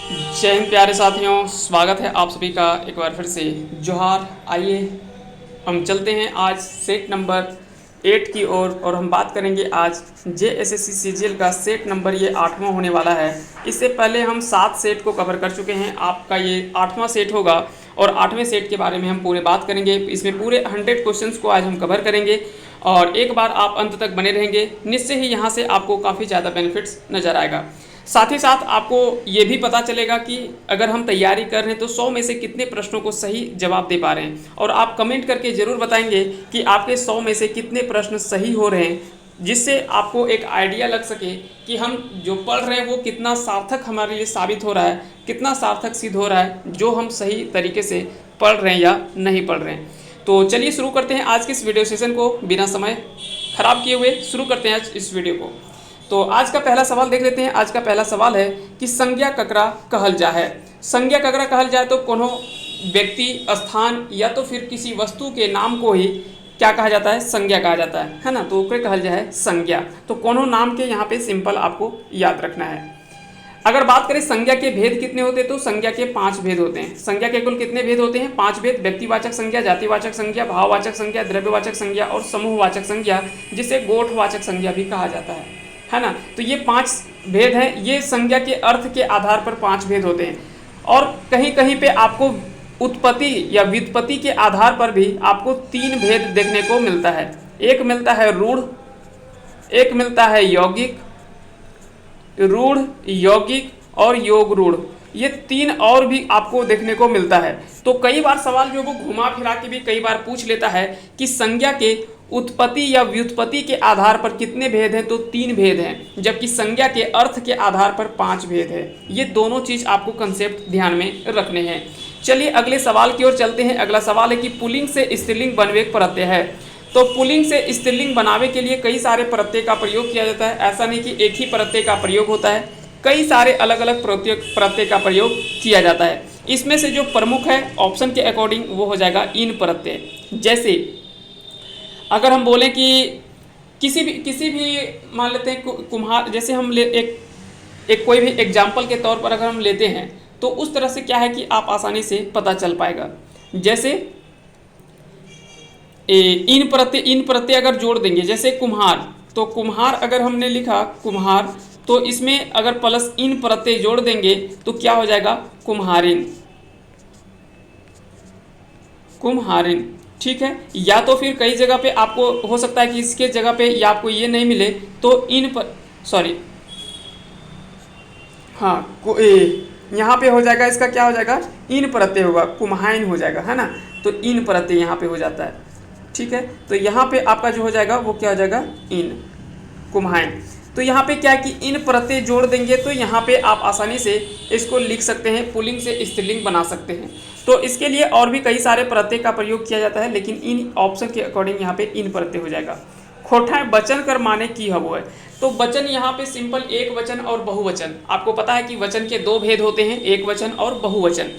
जय हिंद प्यारे साथियों, स्वागत है आप सभी का एक बार फिर से। जोहार। आइए हम चलते हैं आज सेट नंबर 8 की ओर और हम बात करेंगे आज JSSC CGL का सेट नंबर ये 8वां होने वाला है। इससे पहले हम 7 सेट को कवर कर चुके हैं, आपका ये 8वां सेट होगा और 8वें सेट के बारे में हम पूरे बात करेंगे। इसमें पूरे 100 क्वेश्चंस को आज हम कवर करेंगे और एक बार आप अंत तक बने रहेंगे, निश्चय ही यहाँ से आपको काफ़ी ज़्यादा बेनिफिट्स नज़र आएगा। साथ ही साथ आपको ये भी पता चलेगा कि अगर हम तैयारी कर रहे हैं तो 100 में से कितने प्रश्नों को सही जवाब दे पा रहे हैं, और आप कमेंट करके ज़रूर बताएंगे कि आपके 100 में से कितने प्रश्न सही हो रहे हैं, जिससे आपको एक आइडिया लग सके कि हम जो पढ़ रहे हैं वो कितना सार्थक हमारे लिए साबित हो रहा है, कितना सार्थक सिद्ध हो रहा है जो हम सही तरीके से पढ़ रहे हैं या नहीं पढ़ रहे हैं। तो चलिए शुरू करते हैं आज के इस वीडियो सेशन को, बिना समय खराब किए हुए शुरू करते हैं आज इस वीडियो को। तो आज का पहला सवाल देख लेते हैं। आज का पहला सवाल है कि संज्ञा ककरा कहल जा है। संज्ञा ककरा कहल जाए तो कोनो व्यक्ति, स्थान या तो फिर किसी वस्तु के नाम को ही क्या कहा जाता है, संज्ञा कहा जाता है ना। तो ओकरे कहल जाए संज्ञा। तो कोनो नाम के यहाँ पे सिंपल आपको याद रखना है। अगर बात करें संज्ञा के भेद कितने होते हैं, तो संज्ञा के 5 भेद होते हैं। संज्ञा के कुल कितने भेद होते हैं? 5 भेद। व्यक्तिवाचक संज्ञा, जातिवाचक संज्ञा, भाववाचक संज्ञा, द्रव्यवाचक संज्ञा और समूहवाचक संज्ञा, जिसे गोठवाचक संज्ञा भी कहा जाता है ना। तो ये 5 भेद हैं। ये संज्ञा के अर्थ के आधार पर 5 भेद होते हैं, और कहीं कहीं पे आपको उत्पत्ति या व्युत्पत्ति के आधार पर भी आपको 3 भेद देखने को मिलता है। एक मिलता है रूढ़, एक मिलता है यौगिक, रूढ़, यौगिक और योग रूढ़। ये 3 और भी आपको देखने को मिलता है। तो कई बार सवाल जो वो घुमा फिरा के भी कई बार पूछ लेता है कि संज्ञा के उत्पत्ति या व्युत्पत्ति के आधार पर कितने भेद हैं, तो 3 भेद हैं, जबकि संज्ञा के अर्थ के आधार पर 5 भेद है। ये दोनों चीज़ आपको कंसेप्ट ध्यान में रखने हैं। चलिए अगले सवाल की ओर चलते हैं। अगला सवाल है कि पुल्लिंग से स्त्रीलिंग बनवे प्रत्यय है। तो पुल्लिंग से स्त्रीलिंग बनावे के लिए कई सारे प्रत्यय का प्रयोग किया जाता है। ऐसा नहीं कि एक ही प्रत्यय का प्रयोग होता है, कई सारे अलग अलग प्रत्यय का प्रयोग किया जाता है। इसमें से जो प्रमुख है ऑप्शन के अकॉर्डिंग वो हो जाएगा इन प्रत्यय। जैसे अगर हम बोलें कि किसी भी मान लेते हैं कुम्हार, जैसे हम एक कोई भी एग्जाम्पल के तौर पर अगर हम लेते हैं तो उस तरह से क्या है कि आप आसानी से पता चल पाएगा। जैसे इन प्रत्यय अगर जोड़ देंगे, जैसे कुम्हार, तो कुम्हार अगर हमने लिखा कुम्हार, तो इसमें अगर प्लस इन प्रत्यय जोड़ देंगे तो क्या हो जाएगा, कुम्हारिन, कुम्हारिन। ठीक है। या तो फिर कई जगह पे आपको हो सकता है कि इसके जगह पे या आपको ये नहीं मिले तो हाँ, यहाँ पे हो जाएगा, इसका क्या हो जाएगा, इन प्रत्यय होगा, कुम्हाइन हो जाएगा, है ना। तो इन प्रत्यय यहाँ पे हो जाता है। ठीक है। तो यहाँ पे आपका जो हो जाएगा वो क्या हो जाएगा, इन, कुम्हाइन। तो यहाँ पे क्या है कि इन प्रत्यय जोड़ देंगे तो यहाँ पे आप आसानी से इसको लिख सकते हैं, पुल्लिंग से स्त्रीलिंग बना सकते हैं। तो इसके लिए और भी कई सारे प्रत्यय का प्रयोग किया जाता है, लेकिन इन ऑप्शन के अकॉर्डिंग यहाँ पे इन प्रत्यय हो जाएगा। खोठा वचन कर माने की हबो है। तो वचन यहाँ पे सिंपल एक वचन और बहुवचन। आपको पता है कि वचन के 2 भेद होते हैं, एक वचन और बहुवचन।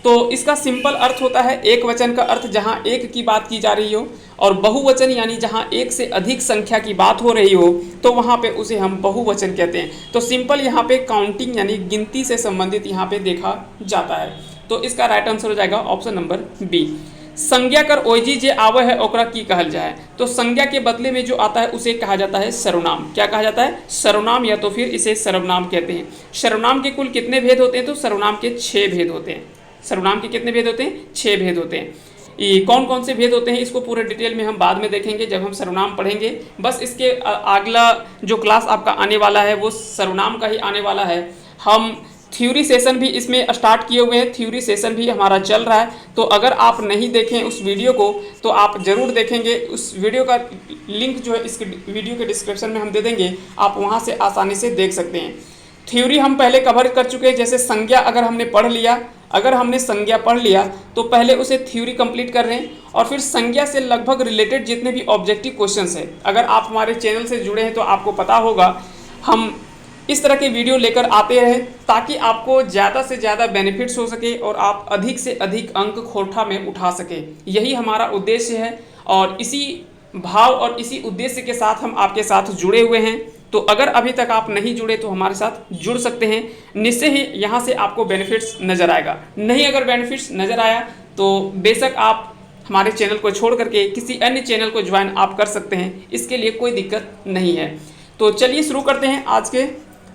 तो इसका सिंपल अर्थ होता है एक वचन का अर्थ जहाँ एक की बात की जा रही हो, और बहुवचन यानी जहाँ एक से अधिक संख्या की बात हो रही हो तो वहाँ पे उसे हम बहुवचन कहते हैं। तो सिंपल यहाँ पे काउंटिंग यानी गिनती से संबंधित यहाँ पे देखा जाता है। तो इसका राइट आंसर हो जाएगा ऑप्शन नंबर बी। संज्ञा कर ओइजी जे आवे है ओकरा की कहल जाए। तो संज्ञा के बदले में जो आता है उसे कहा जाता है सर्वनाम। क्या कहा जाता है, सर्वनाम, या तो फिर इसे सर्वनाम कहते हैं। सर्वनाम के कुल कितने भेद होते हैं, तो सर्वनाम के 6 भेद होते हैं। सर्वनाम के कितने भेद होते हैं, 6 भेद होते हैं। ये कौन कौन से भेद होते हैं इसको पूरे डिटेल में हम बाद में देखेंगे जब हम सर्वनाम पढ़ेंगे। बस इसके अगला जो क्लास आपका आने वाला है वो सर्वनाम का ही आने वाला है। हम थ्योरी सेशन भी इसमें स्टार्ट किए हुए हैं, थ्योरी सेशन भी हमारा चल रहा है। तो अगर आप नहीं देखें उस वीडियो को तो आप ज़रूर देखेंगे। उस वीडियो का लिंक जो है इसके वीडियो के डिस्क्रिप्शन में हम दे देंगे, आप वहाँ से आसानी से देख सकते हैं। थ्योरी हम पहले कवर कर चुके हैं। जैसे संज्ञा अगर हमने पढ़ लिया, अगर हमने संज्ञा पढ़ लिया तो पहले उसे थ्योरी कंप्लीट कर रहे हैं, और फिर संज्ञा से लगभग रिलेटेड जितने भी ऑब्जेक्टिव क्वेश्चंस हैं, अगर आप हमारे चैनल से जुड़े हैं तो आपको पता होगा हम इस तरह के वीडियो लेकर आते रहें ताकि आपको ज़्यादा से ज़्यादा बेनिफिट्स हो सके और आप अधिक से अधिक अंक खोटा में उठा सकें। यही हमारा उद्देश्य है, और इसी भाव और इसी उद्देश्य के साथ हम आपके साथ जुड़े हुए हैं। तो अगर अभी तक आप नहीं जुड़े तो हमारे साथ जुड़ सकते हैं, निश्चय ही यहाँ से आपको बेनिफिट्स नज़र आएगा। नहीं अगर बेनिफिट्स नज़र आया तो बेशक आप हमारे चैनल को छोड़ करके किसी अन्य चैनल को ज्वाइन आप कर सकते हैं, इसके लिए कोई दिक्कत नहीं है। तो चलिए शुरू करते हैं आज के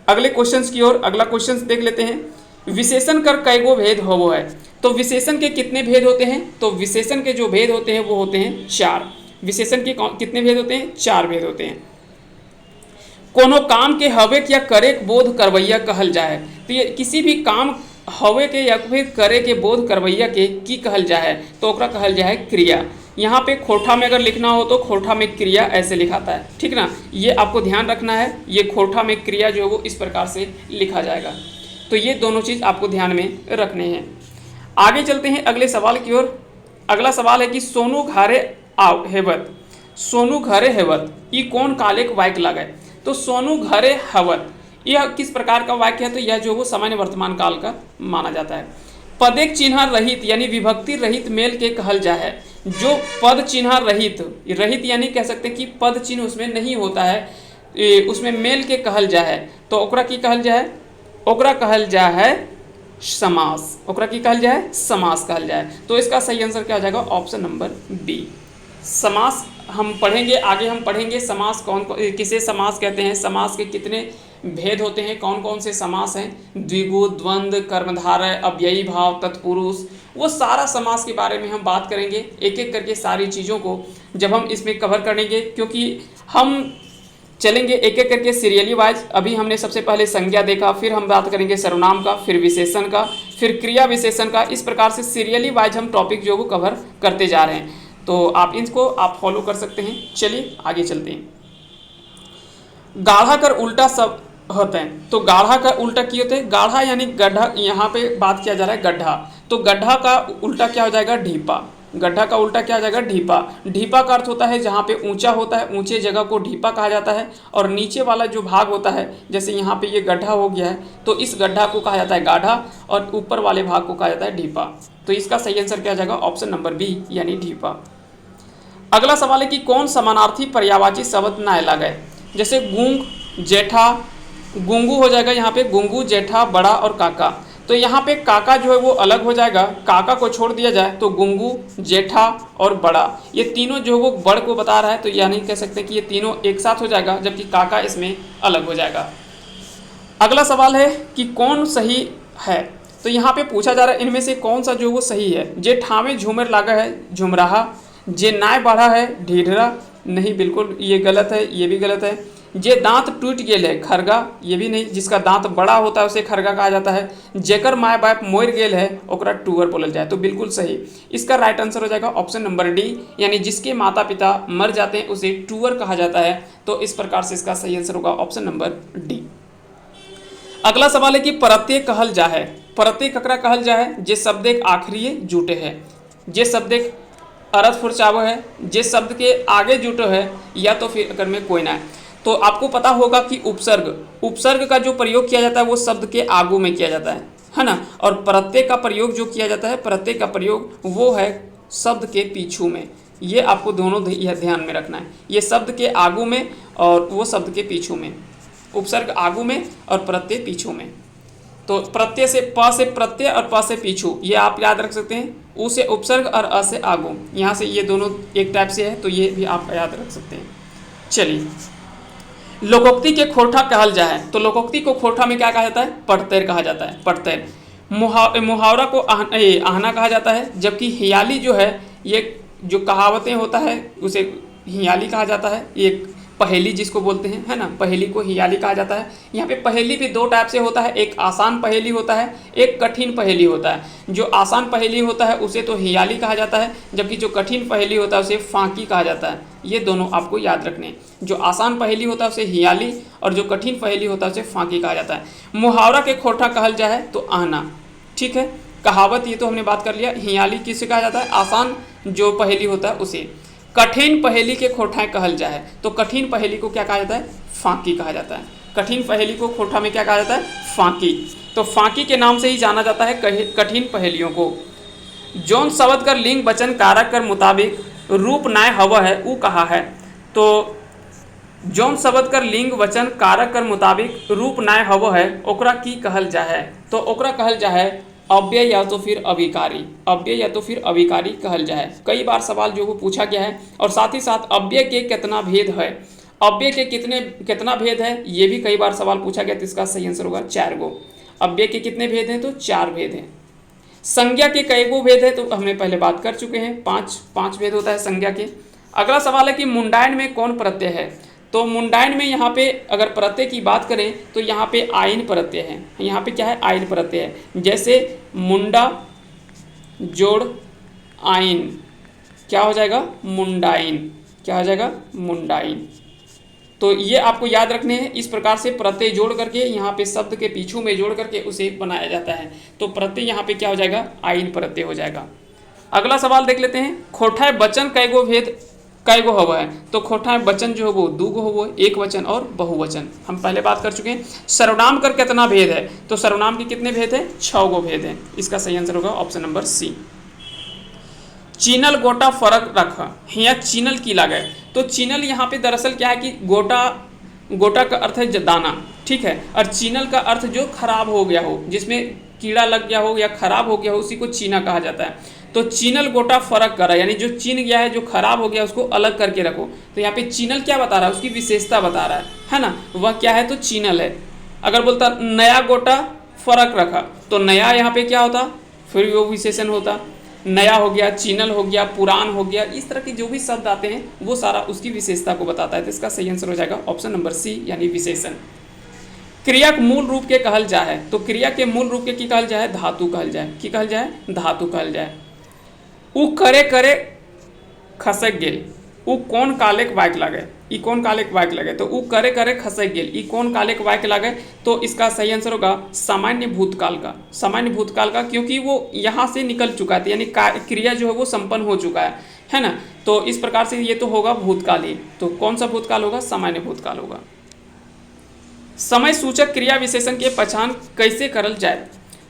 अगले क्वेश्चंस की ओर। अगला क्वेश्चन देख लेते हैं, विशेषण कर कईगो भेद होवो है। तो विशेषण के कितने भेद होते हैं? तो विशेषण के जो भेद होते हैं वो होते हैं 4। विशेषण के कितने भेद होते हैं? 4 भेद होते हैं। कोनो काम के हवे या करे बोध करवैया कहल जाए। तो ये किसी भी काम हवे के या फिर करे के बोध करवैया के की कहल जाए तो ओकरा कहल जाए क्रिया। यहाँ पे खोरठा में अगर लिखना हो तो खोरठा में क्रिया ऐसे लिखाता है, ठीक ना, ये आपको ध्यान रखना है। ये खोरठा में क्रिया जो है वो इस प्रकार से लिखा जाएगा। तो ये दोनों चीज़ आपको ध्यान में रखने हैं। आगे चलते हैं अगले सवाल की ओर। अगला सवाल है कि सोनू घरे हेवत, सोनू घरे हेवत ये कौन काले वाक्य लगे। तो सोनू घरे हवत यह किस प्रकार का वाक्य है? तो यह जो वो सामान्य वर्तमान काल का माना जाता है। पदेक चिन्ह रहित यानी विभक्ति रहित मेल के कहल जाए। जो पद चिन्ह रहित, रहित यानी कह सकते हैं कि पद चिन्ह उसमें नहीं होता है, उसमें मेल के कहल जाए तो ओकरा की कहल जाए? ओकरा कहल जाए समास। ओकरा की कहल जाए? समास कहल जाए। तो इसका सही आंसर क्या हो जाएगा? ऑप्शन नंबर बी, समास। हम पढ़ेंगे आगे, हम पढ़ेंगे समास कौन किसे समास कहते हैं, समास के कितने भेद होते हैं, कौन कौन से समास हैं, द्विगु, द्वंद्व, कर्मधारय, अव्ययी भाव, तत्पुरुष, वो सारा समास के बारे में हम बात करेंगे एक एक करके सारी चीज़ों को जब हम इसमें कवर करेंगे, क्योंकि हम चलेंगे एक एक करके सीरियली वाइज। अभी हमने सबसे पहले संज्ञा देखा, फिर हम बात करेंगे सर्वनाम का, फिर विशेषण का, फिर क्रिया विशेषण का। इस प्रकार से सीरियली वाइज हम टॉपिक जो वो कवर करते जा रहे हैं, तो आप इनको आप फॉलो कर सकते हैं। चलिए आगे चलते हैं। गाढ़ा कर उल्टा सब होते हैं। तो गाढ़ा का उल्टा क्या होते हैं? गाढ़ा यानी गड्ढा, यहाँ पे बात किया जा रहा है गड्ढा, तो गड्ढा का उल्टा क्या हो जाएगा? ढीपा। गड्ढा का उल्टा क्या हो जाएगा? ढीपा। ढीपा का अर्थ होता है जहाँ पे ऊंचा होता है, ऊंचे जगह को ढीपा कहा जाता है, और नीचे वाला जो भाग होता है, जैसे यहाँ पे ये गड्ढा हो गया है तो इस गड्ढा को कहा जाता है गाढ़ा, और ऊपर वाले भाग को कहा जाता है ढीपा। तो इसका सही आंसर क्या हो जाएगा? ऑप्शन नंबर बी यानी ढीपा। अगला सवाल है कि कौन समानार्थी पर्यायवाची शब्द ना लगे। जैसे गूंग, जेठा, गुंगू हो जाएगा यहाँ पे, गुंगू, जेठा, बड़ा और काका। तो यहाँ पे काका जो है वो अलग हो जाएगा, काका को छोड़ दिया जाए तो गुंगू, जेठा और बड़ा, ये तीनों जो वो बड़ को बता रहा है, तो यानी कह सकते हैं कि ये तीनों एक साथ हो जाएगा, जबकि काका इसमें अलग हो जाएगा। अगला सवाल है कि कौन सही है। तो यहाँ पे पूछा जा रहा है इनमें से कौन सा जो वो सही है। जे ठामे झूमर लागा है झुमराहा, जे नाय बढ़ा है ढीढरा, नहीं बिल्कुल ये गलत है, ये भी गलत है। जे दांत टूट गेल है खरगा, ये भी नहीं, जिसका दांत बड़ा होता है उसे खरगा कहा जाता है। जेकर माय बाप मोर गेल है ओकरा टूअर बोलल जाए, तो बिल्कुल सही। इसका राइट आंसर हो जाएगा ऑप्शन नंबर डी, यानी जिसके माता पिता मर जाते हैं उसे टूअर कहा जाता है। तो इस प्रकार से इसका सही आंसर होगा ऑप्शन नंबर डी। अगला सवाल है कि प्रत्यय कहल जाए। प्रत्यय ककरा कहल जाए? जे शब्द एक आखिरी जुटे है, जे शब्द एक अर्थ फुरचाव है, जे शब्द के आगे जुटो है, या तो फिर अगर में कोई ना है। तो आपको पता होगा कि उपसर्ग, उपसर्ग का जो प्रयोग किया जाता है वो शब्द के आगू में किया जाता है ना, और प्रत्यय का प्रयोग जो किया जाता है, प्रत्यय का प्रयोग वो है शब्द के पीछू में। ये आपको दोनों ध्यान में रखना है, ये शब्द के आगू में और वो शब्द के पीछू में, उपसर्ग आगू में और प्रत्यय पीछू में। तो प्रत्यय से प से प्रत्यय और प से पीछू, ये आप याद रख सकते हैं। उ से उपसर्ग और अ से आगू, यहाँ से ये दोनों एक टाइप से है, तो ये भी आप याद रख सकते हैं। चलिए, लोकोक्ति के खोरठा कहल जाए। तो लोकोक्ति को खोरठा में क्या कहा जाता है? पढ़तैर कहा जाता है, पढ़तैर। मुहावरा को आहना कहा जाता है, जबकि हियाली जो है, ये जो कहावतें होता है उसे हियाली कहा जाता है। एक पहेली जिसको बोलते हैं, है ना, पहेली को हियाली कहा जाता है। यहाँ पे पहेली भी दो टाइप से होता है, एक आसान पहेली होता है, एक कठिन पहेली होता है। जो आसान पहेली होता है उसे तो हियाली कहा जाता है, जबकि जो कठिन पहेली होता है उसे फांकी कहा जाता है। ये दोनों आपको याद रखने हैं, जो आसान पहेली होता है उसे हियाली और जो कठिन पहेली होता है उसे फांकी कहा जाता है। मुहावरा के खोरठा कहल जाए तो आहना, ठीक है। कहावत ये तो हमने बात कर लिया। हियाली किसे कहा जाता है? आसान जो पहेली होता है उसे। कठिन पहेली के खोरठा कहल जाए, तो कठिन पहेली को क्या कहा जाता है? फांकी कहा जाता है। कठिन पहेली को खोरठा में क्या कहा जाता है? फांकी। तो फांकी के नाम से ही जाना जाता है कठिन पहेलियों को। जौन शब्द कर लिंग वचन कारक कर मुताबिक रूप नाय हवा है वो कहा है। तो जौन शब्द कर लिंग वचन कारक कर मुताबिक रूप नाय हवो है ओकरा की कहल जा है। तो ओकरा कहल जा है अव्यय या तो फिर अविकारी, अव्यय या तो फिर अविकारी कहल जा है। कई बार सवाल जो वो पूछा गया है। और साथ ही साथ अव्यय के कितना भेद है, अव्यय के कितना भेद है ये भी कई बार सवाल पूछा गया। तो इसका सही आंसर होगा 4 गो। अव्यय के कितने भेद हैं, तो 4 भेद हैं। संज्ञा के कई गो भेद है, तो हमने पहले बात कर चुके हैं, 5 भेद होता है संज्ञा के। अगला सवाल है कि मुंडायन में कौन प्रत्यय है। तो मुंडायन में यहाँ पे अगर प्रत्यय की बात करें तो यहाँ पे आइन प्रत्यय है। यहाँ पे क्या है, आइन प्रत्यय है। जैसे मुंडा जोड़ आइन, क्या हो जाएगा, मुंडाइन। क्या हो जाएगा, मुंडाइन। तो ये आपको याद रखने हैं। इस प्रकार से प्रत्यय जोड़ करके यहाँ पे शब्द के पीछू में जोड़ करके उसे बनाया जाता है। तो प्रत्यय यहाँ पे क्या हो जाएगा, आइन प्रत्यय हो जाएगा। अगला सवाल देख लेते हैं, खोठाय वचन कैगो भेद कैगो हवा है। तो खोठाय वचन जो है वो 2 गो हो, एक वचन और बहुवचन। हम पहले बात कर चुके हैं। सर्वनाम कर कितना भेद है, तो सर्वनाम के कितने भेद है, 6 गो भेद है। इसका सही आंसर होगा ऑप्शन नंबर सी। चीनल गोटा फर्क रखा, यहाँ चीनल की लगा है। तो चीनल यहाँ पे दरअसल क्या है कि गोटा का अर्थ है दाना, ठीक है। और चीनल का अर्थ जो खराब हो गया हो, जिसमें कीड़ा लग गया हो या खराब हो गया हो, उसी को चीना कहा जाता है। तो चीनल गोटा फर्क करा, यानी जो चीन गया है, जो खराब हो गया उसको अलग करके रखो। तो यहाँ पे चीनल क्या बता रहा है, उसकी विशेषता बता रहा है ना, वह क्या है, तो चीनल है। अगर बोलता नया गोटा फर्क रखा, तो नया यहाँ पे क्या होता, फिर वो विशेषण होता। नया हो गया, चीनल हो गया, पुरान हो गया, इस तरह के जो भी शब्द आते हैं वो सारा उसकी विशेषता को बताता है। तो इसका सही आंसर हो जाएगा ऑप्शन नंबर सी, यानी विशेषण। क्रिया के मूल रूप के कहल जाए, तो क्रिया के मूल रूप के की कहल जाए, धातु कहल जाए। की कहल जाए, धातु कहल जाए। उ करे करे खसक गेल, उ कौन काले के वाक्य लगे, ई कौन काले के वाक्य लगे। तो उ करे करे खसक गेल, ई कौन काले के वाक्य लगे। तो इसका सही आंसर होगा सामान्य भूतकाल का, सामान्य भूतकाल का, क्योंकि वो यहाँ से निकल चुका है, यानी क्रिया जो है वो संपन्न हो चुका है ना। तो इस प्रकार से ये तो होगा भूतकाल ही। तो कौन सा भूतकाल होगा, सामान्य भूतकाल होगा। समय सूचक क्रिया विशेषण की पहचान कैसे करल जाए।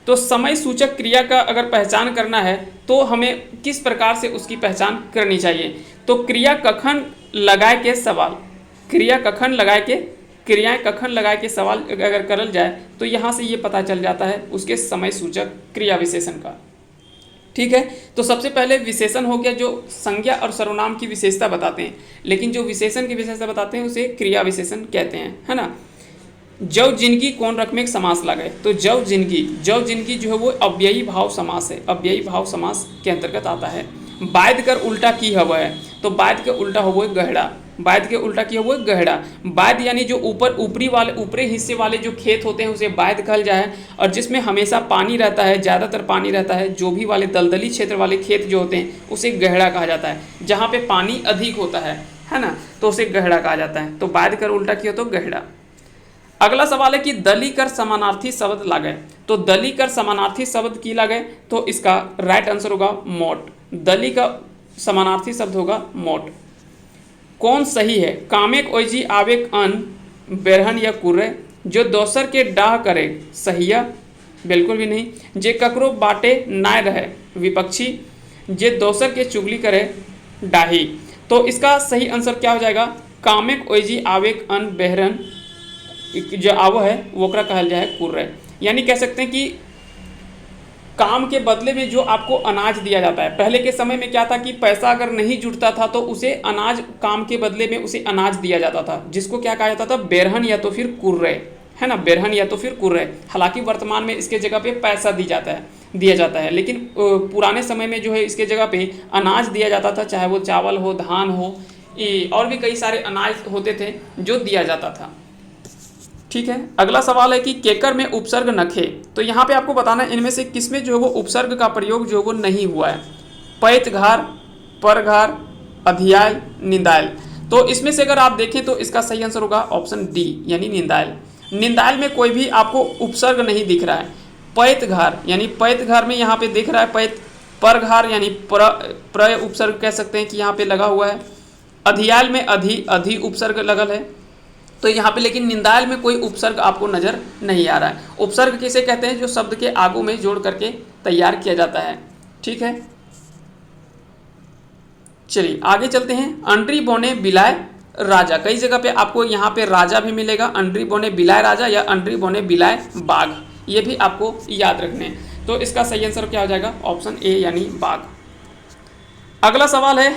तो समय सूचक क्रिया का अगर पहचान करना है तो हमें किस प्रकार से उसकी पहचान करनी चाहिए। तो क्रिया कखन लगाए के सवाल, क्रिया कखन लगाए के, क्रियाएं कखन लगाए के सवाल अगर करल जाए तो यहाँ से ये पता चल जाता है उसके समय सूचक क्रिया विशेषण का, ठीक है। तो सबसे पहले विशेषण हो गया जो संज्ञा और सर्वनाम की विशेषता बताते हैं, लेकिन जो विशेषण की विशेषता बताते हैं उसे क्रिया विशेषण कहते हैं, है ना। जव जिंदगी कौन रकम एक समास लगे। तो जव जिंदगी जो है वो अव्ययी भाव समास है, अव्ययी भाव समास के अंतर्गत आता है। बायद कर उल्टा की हवा है, तो बायद के उल्टा हो वो गहरा, बायद के उल्टा की हो वो गहरा। बायद यानी जो ऊपरी हिस्से वाले जो खेत होते हैं उसे बायद कहल जाए। और जिसमें हमेशा पानी रहता है, ज़्यादातर पानी रहता है, जो भी वाले दलदली क्षेत्र वाले खेत जो होते हैं उसे गहरा कहा जाता है। जहाँ पे पानी अधिक होता है ना, तो उसे गहरा कहा जाता है। तो बायद कर उल्टा की हो तो गहरा। अगला सवाल है कि दली कर समानार्थी शब्द लागे। तो दली कर समानार्थी शब्द की लागे, तो इसका राइट आंसर होगा मोट। दली का समानार्थी शब्द होगा मोट। कौन सही है, कामेक ओइजी आवेक अन बेरहन या कुर्रे, जो दोसर के डाह करे सहिया, बिल्कुल भी नहीं। जे ककरो बाटे नाय रहे विपक्षी, जे दोसर के चुगली करे डाही। तो इसका सही आंसर क्या हो जाएगा, कामेक ओइजी आवेक अन बेरहन, जो आवो है वो कहल जाए कुर्रे। यानी कह सकते हैं कि काम के बदले में जो आपको अनाज दिया जाता है। पहले के समय में क्या था कि पैसा अगर नहीं जुटता था तो उसे अनाज, काम के बदले में उसे अनाज दिया जाता था, जिसको क्या कहा जाता था, बेरहन या तो फिर कुर्रे, है ना, बेरहन या तो फिर कुर्रे। हालांकि वर्तमान में इसके जगह पे पैसा दिया जाता है, लेकिन पुराने समय में जो है इसके जगह पे अनाज दिया जाता था, चाहे वो चावल हो, धान हो, और भी कई सारे अनाज होते थे जो दिया जाता था, ठीक है। अगला सवाल है कि केकर में उपसर्ग नखे। तो यहाँ पे आपको बताना है इनमें से किसमें जो है वो उपसर्ग का प्रयोग जो वो नहीं हुआ है। पैतघार, परघार, अधियाय, निंदायल। तो इसमें से अगर आप देखें तो इसका सही आंसर होगा ऑप्शन डी, यानी निंदायल। निंदायल में कोई भी आपको उपसर्ग नहीं दिख रहा है। पैतघार यानी पैतघार में यहाँ पे दिख रहा है पैत। परघार यानी प्र उपसर्ग कह सकते हैं कि यहाँ पे लगा हुआ है। अधियाल में अधि उपसर्ग लगल है। तो यहाँ पे लेकिन निंदायल में कोई उपसर्ग आपको नजर नहीं आ रहा है। उपसर्ग किसे कहते हैं, जो शब्द के आगू में जोड़ करके तैयार किया जाता है, ठीक है। चलिए आगे चलते हैं। अंड्री बोने बिलाय राजा। कई जगह पे आपको यहाँ पे राजा भी मिलेगा, अंडरी बोने बिलाय राजा या अंडरी बोने बिलाय बाघ, ये भी आपको याद रखने हैं। तो इसका सही आंसर क्या हो जाएगा? ऑप्शन ए यानी बाघ। अगला सवाल है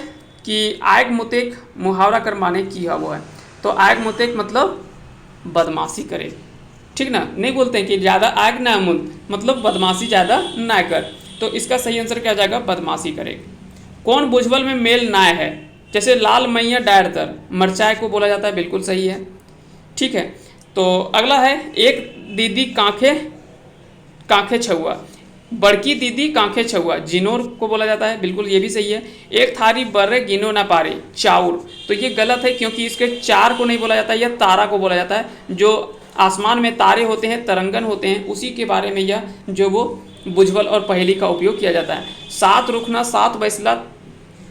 कि आयग मुतेक मुहावरा कर माने की हवो है। तो आयग मुतेक मतलब बदमाशी करे, ठीक ना, नहीं बोलते हैं कि ज़्यादा आग ना मुद, मतलब बदमाशी ज़्यादा ना कर। तो इसका सही आंसर क्या हो जाएगा? बदमाशी करे। कौन भुजबल में मेल नाय है? जैसे लाल मैया डायर तर, मरचाई को बोला जाता है, बिल्कुल सही है, ठीक है। तो अगला है एक दीदी कांखे कांखे छुआ, बड़की दीदी कांखे छुआ, जिनोर को बोला जाता है, बिल्कुल ये भी सही है। एक थारी बर्रे गिनो ना पारे चाउर, तो ये गलत है क्योंकि इसके चार को नहीं बोला जाता है, यह तारा को बोला जाता है। जो आसमान में तारे होते हैं, तरंगन होते हैं, उसी के बारे में यह जो वो बुझवल और पहेली का उपयोग किया जाता है। सात रुखना सात बैसला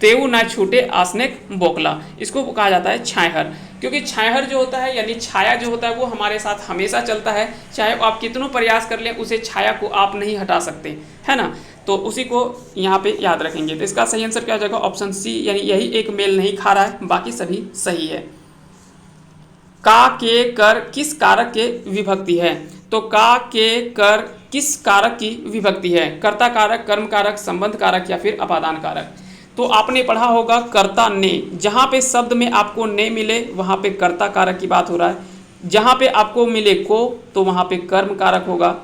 तेऊ ना छूटे आसनेक बोकला, इसको कहा जाता है छायहर, क्योंकि छायहर जो होता है यानी छाया जो होता है वो हमारे साथ हमेशा चलता है, चाहे आप कितनों प्रयास कर लें उसे छाया को आप नहीं हटा सकते, है ना। तो उसी को यहाँ पे याद रखेंगे। तो इसका सही आंसर क्या हो जाएगा? ऑप्शन सी, यानी यही एक मेल नहीं खा रहा है, बाकी सभी सही है। का के कर किस कारक के विभक्ति है? तो का के कर किस कारक की विभक्ति है? कर्ता कारक, कर्म कारक, संबंध कारक या फिर अपादान कारक। तो आपने पढ़ा होगा कर्ता ने, जहाँ पे शब्द में आपको ने मिले वहाँ पे कर्ता कारक की बात हो रहा है, जहाँ पे आपको मिले को तो वहाँ पे कर्म कारक होगा।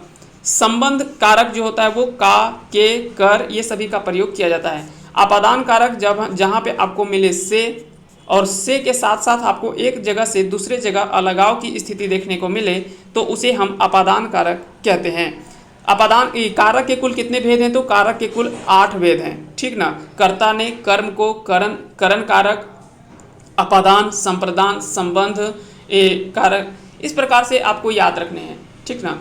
संबंध कारक जो होता है वो का, के, कर ये सभी का प्रयोग किया जाता है। अपादान कारक जब जहाँ पे आपको मिले से और से के साथ साथ आपको एक जगह से दूसरे जगह अलगाव की स्थिति देखने को मिले तो उसे हम अपादान कारक कहते हैं। अपादान कारक के कुल कितने भेद हैं? तो कारक के कुल 8 भेद हैं, ठीक ना। कर्ता ने कर्म को करण कारक, अपादान, संप्रदान, संबंध कारक, इस प्रकार से आपको याद रखने हैं, ठीक ना।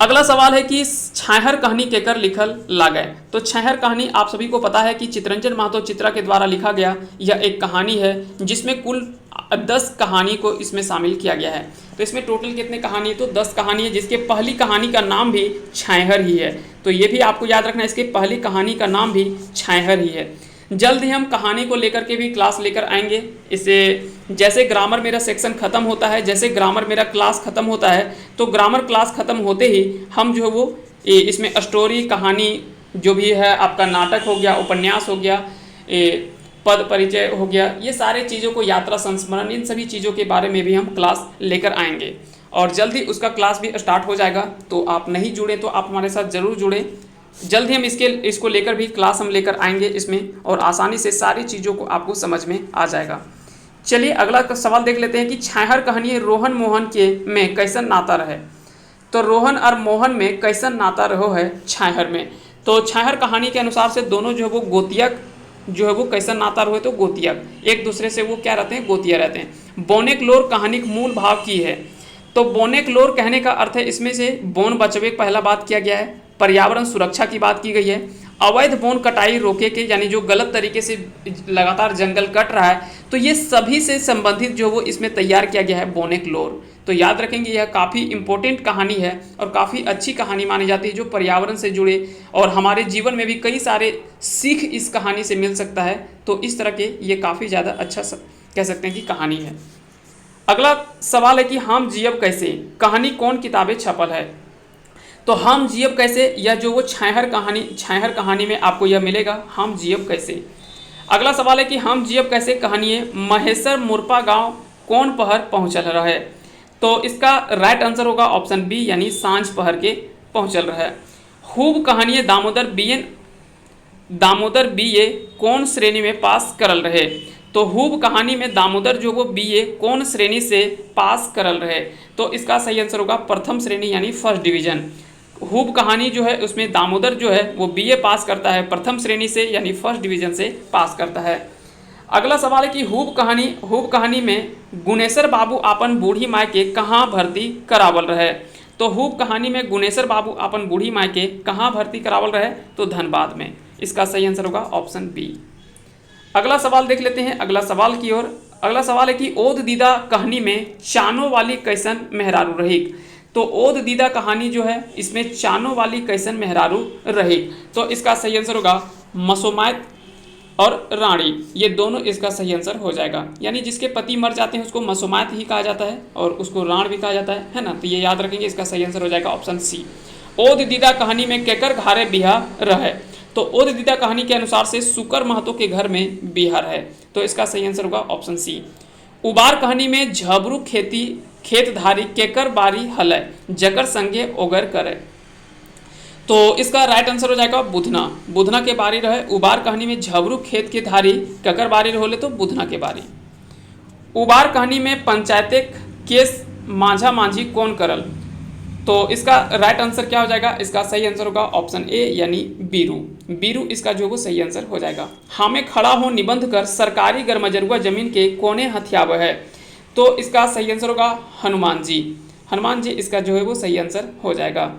अगला सवाल है कि छायहर कहानी केकर लिखल लागय। तो छायहर कहानी आप सभी को पता है कि चितरंजन महतो चित्रा के द्वारा लिखा गया यह एक कहानी है जिसमें कुल 10 कहानी को इसमें शामिल किया गया है। तो इसमें टोटल कितने कहानी है? तो 10 कहानी है, जिसके पहली कहानी का नाम भी छायहर ही है। तो ये भी आपको याद रखना है, इसके पहली कहानी का नाम भी छायहर ही है। जल्द ही हम कहानी को लेकर के भी क्लास लेकर आएंगे। इसे जैसे ग्रामर मेरा सेक्शन ख़त्म होता है, जैसे ग्रामर मेरा क्लास ख़त्म होता है, तो ग्रामर क्लास ख़त्म होते ही हम जो है वो इसमें स्टोरी, कहानी जो भी है, आपका नाटक हो गया, उपन्यास हो गया, पद परिचय हो गया, ये सारे चीज़ों को, यात्रा संस्मरण, इन सभी चीज़ों के बारे में भी हम क्लास लेकर आएंगे और जल्द ही उसका क्लास भी स्टार्ट हो जाएगा। तो आप नहीं जुड़े तो आप हमारे साथ ज़रूर जुड़ें। जल्द ही हम इसको लेकर भी क्लास हम लेकर आएंगे इसमें, और आसानी से सारी चीज़ों को आपको समझ में आ जाएगा। चलिए अगला सवाल देख लेते हैं कि छायहर कहानी रोहन मोहन के में कैसन नाता रहे। तो रोहन और मोहन में कैसन नाता रहो है छायहर में। तो छायहर कहानी के अनुसार से दोनों जो है वो गोतियक जो है वो कैसन नाता रहो, तो गोतियक, एक दूसरे से वो क्या रहते हैं? गोतिया रहते हैं। बोनेकलोर कहानी का मूल भाव की है। तो बोनेकलोर कहने का अर्थ है, इसमें से बोन बचवे पहला बात किया गया है, पर्यावरण सुरक्षा की बात की गई है, अवैध बोन कटाई रोके के, यानी जो गलत तरीके से लगातार जंगल कट रहा है, तो ये सभी से संबंधित जो वो इसमें तैयार किया गया है बोनेकलोर। तो याद रखेंगे यह काफ़ी इम्पोर्टेंट कहानी है और काफ़ी अच्छी कहानी मानी जाती है जो पर्यावरण से जुड़े, और हमारे जीवन में भी कई सारे सीख इस कहानी से मिल सकता है। तो इस तरह के ये काफ़ी ज़्यादा अच्छा कह सकते हैं कि कहानी है। अगला सवाल है कि हम जियब कैसे कहानी कौन किताबें छपल है। तो हम जियब कैसे, यह जो वो छायहर कहानी में आपको यह मिलेगा, हम जियब कैसे। अगला सवाल है कि हम जियब कैसे कहानी महेश्वर मुरपा गांव कौन पहर पहुंचल रहे। तो इसका राइट आंसर होगा ऑप्शन बी, यानी सांझ पहर के पहुंचल रहे। खूब कहानी दामोदर बीए कौन श्रेणी में पास करल रहे। तो खूब कहानी में दामोदर जो वो बीए कौन श्रेणी से पास करल रहे। तो इसका सही आंसर होगा प्रथम श्रेणी, यानी फर्स्ट डिवीजन। खूब कहानी जो है उसमें दामोदर जो है वो बीए पास करता है प्रथम श्रेणी से, यानी फर्स्ट डिवीजन से पास करता है। अगला सवाल है कि खूब कहानी में गुणेश्वर बाबू अपन बूढ़ी माई के कहाँ भर्ती करावल रहे। तो खूब कहानी में गुणेश्वर बाबू अपन बूढ़ी माई के कहाँ भर्ती करावल रहे, तो धनबाद में। इसका सही आंसर होगा ऑप्शन बी। अगला सवाल देख लेते हैं अगला सवाल की ओर। अगला सवाल है कि ओद दीदा कहानी में चानो वाली कैसन मेहरारू रही। तो ओद दीदा कहानी जो है इसमें चानो वाली कैसन मेहरारू रही। तो इसका सही आंसर होगा मसोमात और रानी, ये दोनों इसका सही आंसर हो जाएगा। यानी जिसके पति मर जाते हैं उसको मसुमात ही कहा जाता है और उसको राण भी कहा जाता है ना। तो ये याद रखेंगे, इसका सही आंसर हो जाएगा ऑप्शन सी। ओद दीदा कहानी में केकर घारे बिहा रहे, तो ओद दीदा कहानी के अनुसार से सुकर महतो के घर में बिहा है, तो इसका सही आंसर होगा ऑप्शन सी। उबार कहानी में झबरू खेती खेतधारी केकर बारी हलय जकर संगे ओगर करे, तो इसका राइट आंसर हो जाएगा बुधना, बुधना के बारी रहे। उबार कहानी में झबरू खेत के धारी ककर बारी रहोले, तो बुधना के बारी। उबार कहानी में पंचायते केस माझा माझी कौन करल, तो इसका राइट आंसर क्या हो जाएगा, इसका सही आंसर होगा ऑप्शन ए यानी बीरू, बीरू इसका जो वो सही आंसर हो जाएगा। हामे खड़ा हो निबंध कर सरकारी गरमजरुआ जमीन के कोने हथियाव है, तो इसका सही आंसर होगा हनुमान जी, हनुमान जी इसका जो है वो सही आंसर हो जाएगा।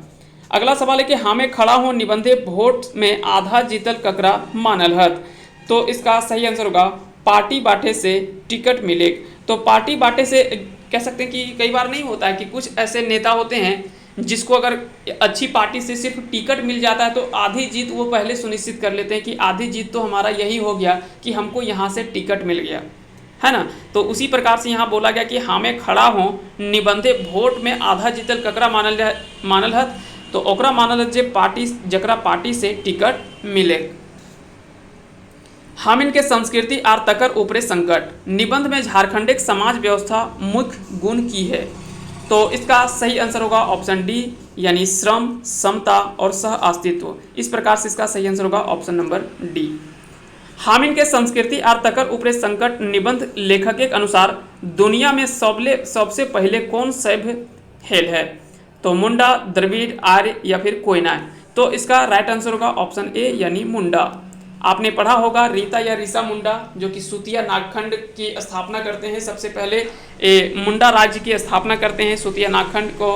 अगला सवाल है कि हामे खड़ा हो निबंधे वोट में आधा जीतल ककरा मानल हत, तो इसका सही आंसर होगा पार्टी बाटे से टिकट मिले, तो पार्टी बाटे से कह सकते हैं कि कई बार नहीं होता है कि कुछ ऐसे नेता होते हैं जिसको अगर अच्छी पार्टी से सिर्फ टिकट मिल जाता है तो आधी जीत वो पहले सुनिश्चित कर लेते हैं कि आधी जीत तो हमारा यही हो गया कि हमको यहाँ से टिकट मिल गया, है ना। तो उसी प्रकार से यहाँ बोला गया कि हामे खड़ा हो निबंधे वोट में आधा जीतल ककरा मानल हत, तो ओकरा मानल जे पार्टी जकरा पार्टी से टिकट मिले। हामिन के संस्कृति आर तकर ऊपरे संकट, निबंध में झारखंडिक समाज व्यवस्था मुख्य गुण की है, तो इसका सही आंसर होगा ऑप्शन डी यानी श्रम, समता और सह अस्तित्व। इस प्रकार से इसका सही आंसर होगा ऑप्शन नंबर डी। हामिन के संस्कृति आर तकर ऊपरे संकट निबंध लेखक के अनुसार दुनिया में सबसे पहले कौन सभ्य हेल है, तो मुंडा, द्रविड़, आर्य या फिर कोयना, तो इसका राइट आंसर होगा ऑप्शन ए यानी मुंडा। आपने पढ़ा होगा रीता या ऋषा मुंडा जो कि सूतिया नागखंड की स्थापना करते हैं, सबसे पहले मुंडा राज्य की स्थापना करते हैं सूतिया नागखंड को,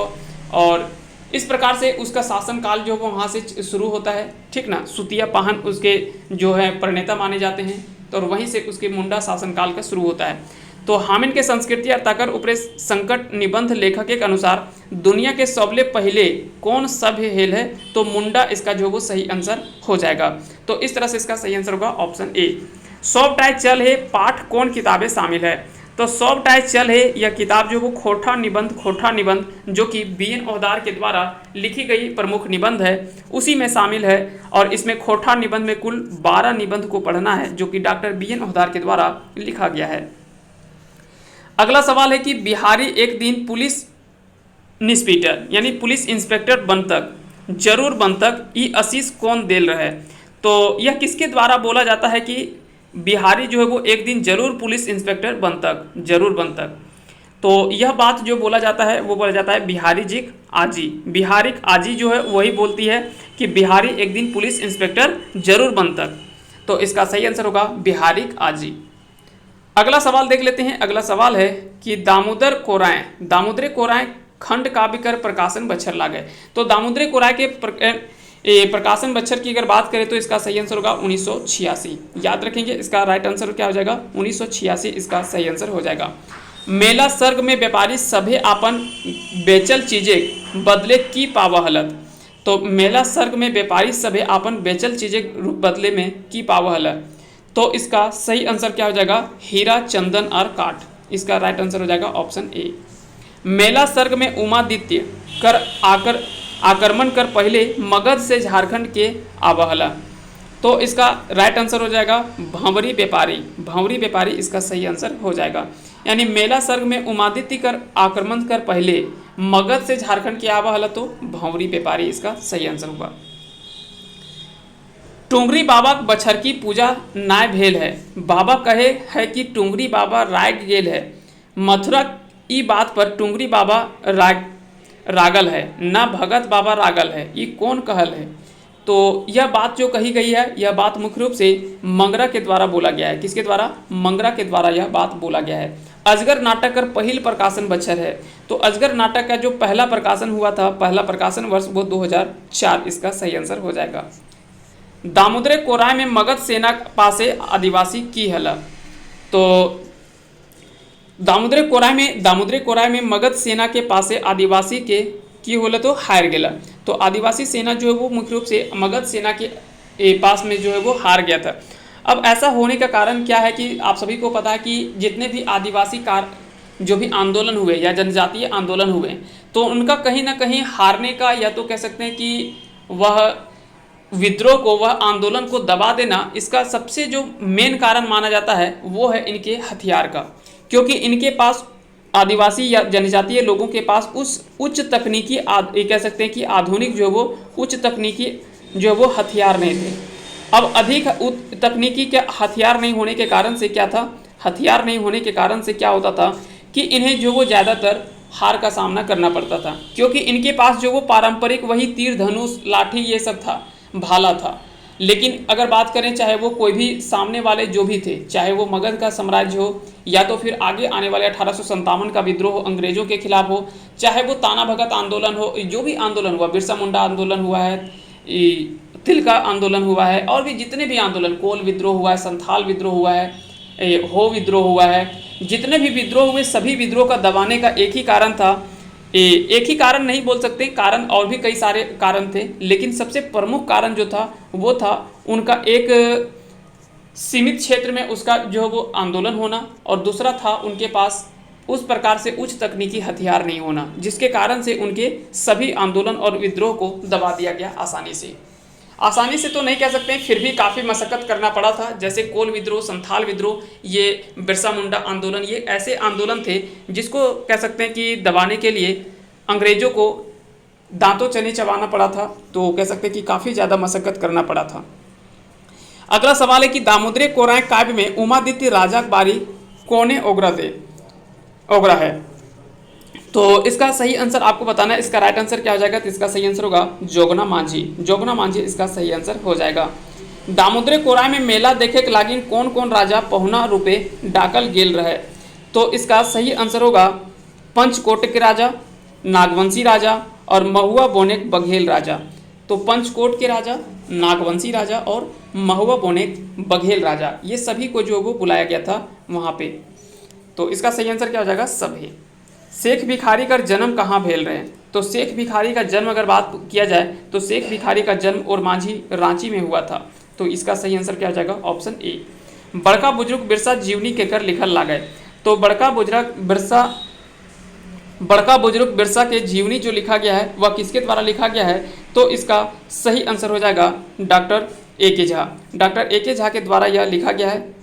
और इस प्रकार से उसका शासनकाल जो वो वहाँ से शुरू होता है, ठीक ना। सूतिया पाहन उसके जो है प्रणेता माने जाते हैं, तो वहीं से उसके मुंडा शासनकाल का शुरू होता है। तो हामिन के संस्कृति और ताकर ऊपरे संकट निबंध लेखक के अनुसार दुनिया के सबले पहले कौन सभ्य हेल है, तो मुंडा इसका जो वो सही आंसर हो जाएगा। तो इस तरह से इसका सही आंसर होगा ऑप्शन ए। सौंप टाइप चल है पाठ कौन किताबें शामिल है, तो सौंप टाइप चल है यह किताब जो वो खोटा निबंध जो कि बीएन ओहदार के द्वारा लिखी गई प्रमुख निबंध है उसी में शामिल है, और इसमें खोटा निबंध में कुल 12 निबंध को पढ़ना है जो कि डॉक्टर बीएन ओहदार के द्वारा लिखा गया है। अगला सवाल है कि बिहारी एक दिन पुलिस इंस्पेक्टर यानी पुलिस इंस्पेक्टर बनतक जरूर बनतक ई आशीष कौन देल रहे, तो यह किसके द्वारा बोला जाता है कि बिहारी जो है वो एक दिन जरूर पुलिस इंस्पेक्टर बनतक जरूर बनतक, तो यह बात जो बोला जाता है वो बोला जाता है बिहारी जी आजी, बिहारिक आजी जो है वही बोलती है कि बिहारी एक दिन पुलिस इंस्पेक्टर जरूर बनतक, तो इसका सही आंसर होगा बिहारिक आजी। अगला सवाल देख लेते हैं। अगला सवाल है कि दामोदर कोराएं खंड काव्य कर प्रकाशन बच्छर लागे, तो दामोदर कोराएं के प्रकाशन बच्छर की अगर बात करें तो इसका सही आंसर होगा 1986। याद रखेंगे, इसका राइट आंसर क्या हो जाएगा 1986, इसका सही आंसर हो जाएगा। मेला सर्ग में व्यापारी सभे आपन बेचल चीजें बदले की पावा हलत, तो मेला सर्ग में व्यापारी सभे आपन बेचल चीजें बदले में की पावा हलत, तो इसका सही आंसर क्या हो जाएगा हीरा, चंदन और काठ, इसका राइट आंसर हो जाएगा ऑप्शन ए। मेला सर्ग में उमादित्य कर आक्रमण कर पहले मगध से झारखंड के आवहला, तो इसका राइट आंसर हो जाएगा भंवरी व्यापारी इसका सही आंसर हो जाएगा। यानी मेला सर्ग में उमादित्य कर आक्रमण कर पहले मगध से झारखंड के आवहला, तो भंवरी व्यापारी इसका सही आंसर होगा। टुंगरी बाबा बछर की पूजा नाय भेल है, बाबा कहे है कि टुंगरी बाबा राग गेल है, मथुरा ई बात पर टुंगरी बाबा रागल है ना भगत बाबा रागल है, ये कौन कहल है, तो यह बात जो कही गई है यह बात मुख्य रूप से मंगरा के द्वारा बोला गया है। किसके द्वारा? मंगरा के द्वारा यह बात बोला गया है। अजगर नाटक का पहिल प्रकाशन बच्छर है, तो अजगर नाटक का जो पहला प्रकाशन हुआ था, पहला प्रकाशन वर्ष वो 2004, इसका सही आंसर हो जाएगा। दामोदर कोराय में मगध सेना पासे आदिवासी की हला, तो दामोदर कोराय में मगध सेना के पासे आदिवासी के की होला तो हार गया, तो आदिवासी सेना जो है वो मुख्य रूप से मगध सेना के पास में जो है वो हार गया था। अब ऐसा होने का कारण क्या है कि आप सभी को पता है कि जितने भी आदिवासी जो भी आंदोलन हुए या जनजातीय आंदोलन हुए, तो उनका कहीं ना कहीं हारने का, या तो कह सकते हैं कि वह विद्रोह को, वह आंदोलन को दबा देना, इसका सबसे जो मेन कारण माना जाता है वो है इनके हथियार का। क्योंकि इनके पास, आदिवासी या जनजातीय लोगों के पास उस उच्च तकनीकी ये कह सकते हैं कि आधुनिक जो वो उच्च तकनीकी जो वो हथियार नहीं थे। अब अधिक तकनीकी के हथियार नहीं होने के कारण से क्या था, हथियार नहीं होने के कारण से क्या होता था कि इन्हें जो वो ज़्यादातर हार का सामना करना पड़ता था। क्योंकि इनके पास जो वो पारंपरिक वही तीर धनुष लाठी ये सब था, भाला था। लेकिन अगर बात करें, चाहे वो कोई भी सामने वाले जो भी थे, चाहे वो मगध का साम्राज्य हो या तो फिर आगे आने वाले 1857 का विद्रोह हो अंग्रेजों के खिलाफ हो, चाहे वो ताना भगत आंदोलन हो, जो भी आंदोलन हुआ, बिरसा मुंडा आंदोलन हुआ है, तिलका आंदोलन हुआ है, और भी जितने भी आंदोलन, कोल विद्रोह हुआ है, संथाल विद्रोह हुआ है, हो विद्रोह हुआ है, जितने भी विद्रोह हुए सभी विद्रोह का दबाने का एक ही कारण था। एक ही कारण नहीं बोल सकते, कारण और भी कई सारे कारण थे, लेकिन सबसे प्रमुख कारण जो था वो था उनका एक सीमित क्षेत्र में उसका जो वो आंदोलन होना, और दूसरा था उनके पास उस प्रकार से उच्च तकनीकी हथियार नहीं होना, जिसके कारण से उनके सभी आंदोलन और विद्रोह को दबा दिया गया आसानी से। आसानी से तो नहीं कह सकते, फिर भी काफ़ी मशक्कत करना पड़ा था। जैसे कोल विद्रोह, संथाल विद्रोह, ये बिरसा मुंडा आंदोलन, ये ऐसे आंदोलन थे जिसको कह सकते हैं कि दबाने के लिए अंग्रेजों को दांतों चने चबाना पड़ा था। तो कह सकते हैं कि काफ़ी ज़्यादा मशक्कत करना पड़ा था। अगला सवाल है कि दामोदरी कोराय काव्य में उमादित्य राजा बारी कौने ओगरा है। तो इसका सही आंसर आपको बताना है। इसका राइट आंसर क्या हो जाएगा, तो इसका सही आंसर होगा जोगना मांझी। जोगना मांझी इसका सही आंसर हो जाएगा। दामोदरी कोराय में मेला देखे लागिन कौन कौन राजा पहुना रूपे डाकल गेल रहे। तो इसका सही आंसर होगा पंचकोट के राजा, नागवंशी राजा और महुआ बोनेक बघेल राजा। तो पंचकोट के राजा, नागवंशी राजा और महुआ बोनेक बघेल राजा, ये सभी को जो वो बुलाया गया था वहाँ पे। तो इसका सही आंसर क्या हो जाएगा, सभी। शेख भिखारी का जन्म कहाँ भेल रहे। तो शेख भिखारी का जन्म अगर बात किया जाए तो शेख भिखारी का जन्म और मांझी रांची में हुआ था। तो इसका सही आंसर क्या हो जाएगा, ऑप्शन ए। बड़का बुजुर्ग बिरसा जीवनी के कर लिखल ला गए। तो बड़का बुजुर्ग बिरसा के जीवनी जो लिखा गया है वह किसके द्वारा लिखा गया है। तो इसका सही आंसर हो जाएगा डॉक्टर ए के झा। डॉक्टर ए के झा के द्वारा यह लिखा गया है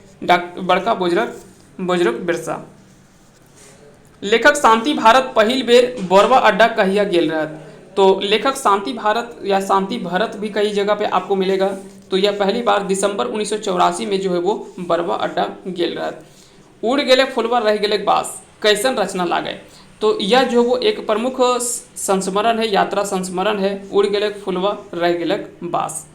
बड़का बुजुर्ग बिरसा। लेखक शांति भारत पहिल बेर बोरवा अड्डा कहिया गेल रहत। तो लेखक शांति भारत या शांति भरत भी कई जगह पे आपको मिलेगा। तो यह पहली बार दिसंबर 1984 में जो है वो बरवा अड्डा गेल रहत। उड़ गेले फुलवा रह गेले बास, कैसन रचना लागे। तो यह जो वो एक प्रमुख संस्मरण है, यात्रा संस्मरण है, उड़ गेले फुलवा रह गेले बास।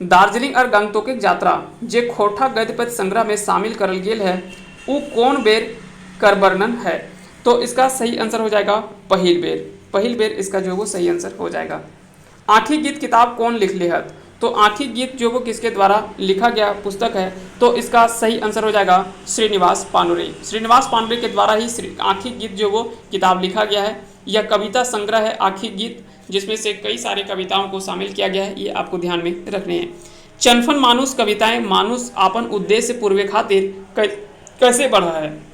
दार्जिलिंग और गंगटोक यात्रा जे खोटा गद्यपद्य संग्रह में शामिल करल गेल है, वो कौन बेर कर वर्णन है। तो इसका सही आंसर हो जाएगा पहिल बेर इसका जो वो सही आंसर हो जाएगा। आँखी गीत किताब कौन लिख लेहत। तो आँखी गीत जो वो किसके द्वारा लिखा गया पुस्तक है। तो इसका सही आंसर हो जाएगा श्रीनिवास पांडुरे। श्रीनिवास पांडुरे के द्वारा ही आँखी गीत जो वो किताब लिखा गया है। यह कविता संग्रह है आँखी गीत, जिसमें से कई सारे कविताओं को शामिल किया गया है, ये आपको ध्यान में रखने हैं। चनफन मानुष कविताएं मानुष आपन उद्देश्य पूर्वे खातिर कैसे बढ़ा है।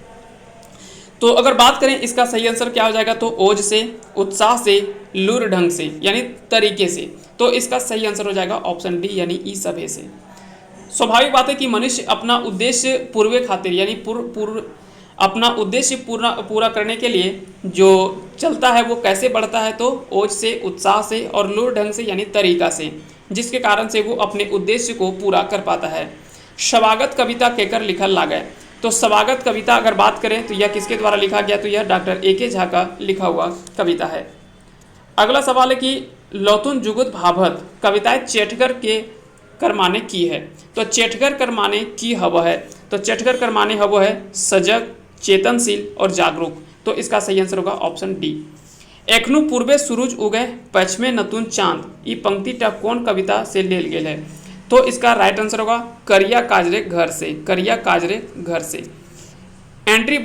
तो अगर बात करें इसका सही आंसर क्या हो जाएगा, तो ओज से, उत्साह से, लूर ढंग से यानी तरीके से। तो इसका सही आंसर हो जाएगा ऑप्शन डी यानी ई सभे से। स्वाभाविक बात है कि मनुष्य अपना उद्देश्य पूर्वे खातिर यानी अपना उद्देश्य पूरा करने के लिए जो चलता है वो कैसे बढ़ता है, तो ओज से, उत्साह से और लूर ढंग से यानी तरीका से, जिसके कारण से वो अपने उद्देश्य को पूरा कर पाता है। स्वागत कविता केकर लिखल लागे। तो स्वागत कविता अगर बात करें तो यह किसके द्वारा लिखा गया, तो यह डॉक्टर ए के झा का लिखा हुआ कविता है। अगला सवाल है कि लौतुन जुगुत भाभत कविताएं चेटगर के करमाने की है। तो चेटगर करमाने की हव है। तो चेटगर करमाने हव है सजग, चेतनशील और जागरूक। तो इसका सही आंसर होगा ऑप्शन डी। एखनु पूर्वे सूरज उगे पश्चिमे नतुन चांद, ई पंक्ति टा कौन कविता से लेल गेल है। तो इसका राइट आंसर होगा करिया काजरे घर से। करिया काजरे घर से। एंट्री